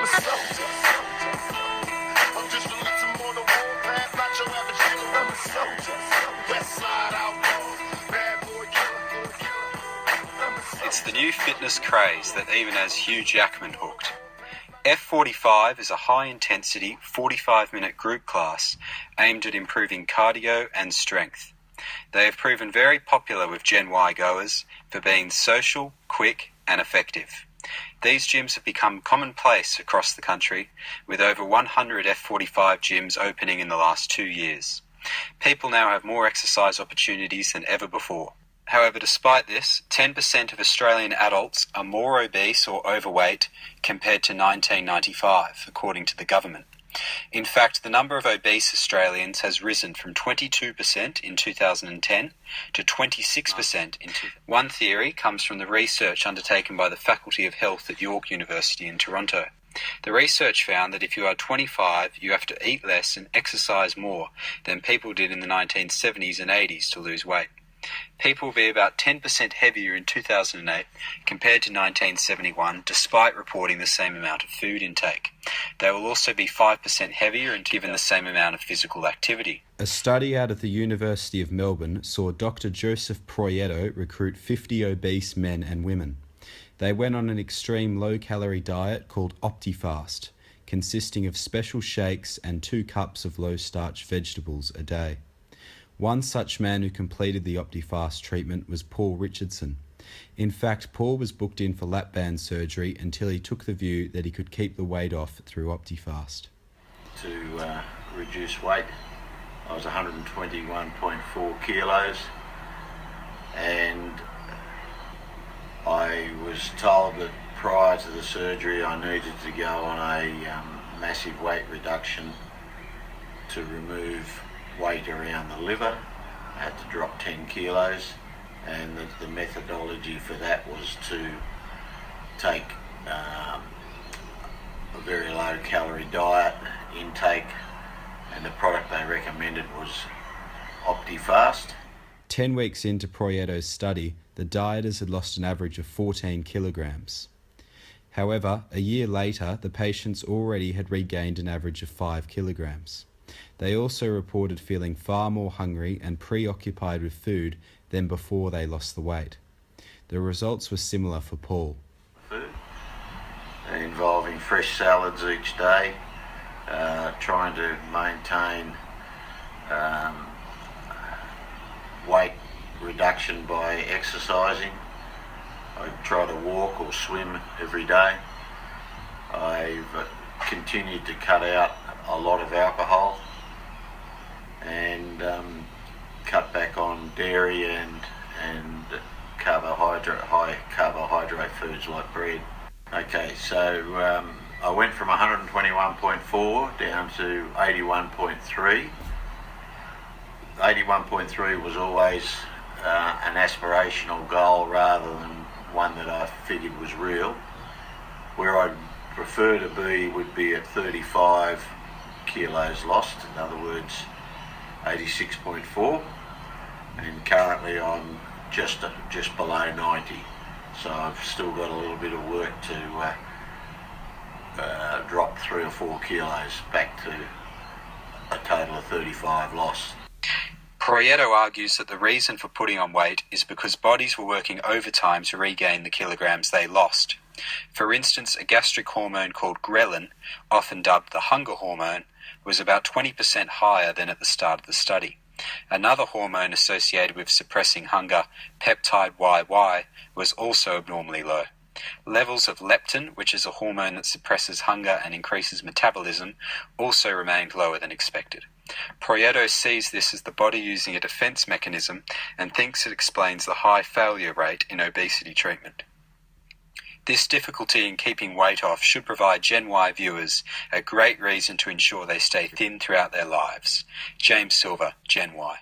I'm a soldier. I'm just a little more the warpath, not your average nigga. I'm a soldier. West side outlaws, bad boy killer. I'm a soldier. It's the new fitness craze that even has Hugh Jackman hooked. F45 is a high-intensity, 45-minute group class aimed at improving cardio and strength. They have proven very popular with Gen Y goers for being social, quick, and effective. These gyms have become commonplace across the country, with over 100 F45 gyms opening in the last 2 years. People now have more exercise opportunities than ever before. However, despite this, 10% of Australian adults are more obese or overweight compared to 1995, according to the government. In fact, the number of obese Australians has risen from 22% in 2010 to 26% in One theory comes from the research undertaken by the Faculty of Health at York University in Toronto. The research found that if you are 25, you have to eat less and exercise more than people did in the 1970s and 80s to lose weight. People will be about 10% heavier in 2008 compared to 1971, despite reporting the same amount of food intake. They will also be 5% heavier and given the same amount of physical activity. A study out of the University of Melbourne saw Dr. Joseph Proietto recruit 50 obese men and women. They went on an extreme low-calorie diet called OptiFast, consisting of special shakes and 2 cups of low-starch vegetables a day. One such man who completed the OptiFast treatment was Paul Richardson. In fact, Paul was booked in for lap band surgery until he took the view that he could keep the weight off through OptiFast. To reduce weight, I was 121.4 kilos, and I was told that prior to the surgery I needed to go on a massive weight reduction to remove weight around the liver. I had to drop 10 kilos, and the methodology for that was to take a very low calorie diet intake, and the product they recommended was OptiFast. 10 weeks into Proietto's study, the dieters had lost an average of 14 kilograms. However, a year later, the patients already had regained an average of 5 kilograms. They also reported feeling far more hungry and preoccupied with food than before they lost the weight. The results were similar for Paul. Food involving fresh salads each day, trying to maintain weight reduction by exercising. I try to walk or swim every day. I've continued to cut out a lot of alcohol and cut back on dairy and high carbohydrate foods like bread. Okay, so I went from 121.4 down to 81.3. 81.3 was always an aspirational goal rather than one that I figured was real. Where I'd prefer to be would be at 35 kilos lost, in other words 86.4, and currently I'm just below 90, so I've still got a little bit of work to drop 3 or 4 kilos back to a total of 35 lost. Proietto argues that the reason for putting on weight is because bodies were working overtime to regain the kilograms they lost. For instance, a gastric hormone called ghrelin, often dubbed the hunger hormone, was about 20% higher than at the start of the study. Another hormone associated with suppressing hunger, peptide YY, was also abnormally low. Levels of leptin, which is a hormone that suppresses hunger and increases metabolism, also remained lower than expected. Proietto sees this as the body using a defense mechanism and thinks it explains the high failure rate in obesity treatment. This difficulty in keeping weight off should provide Gen Y viewers a great reason to ensure they stay thin throughout their lives. James Silver, Gen Y.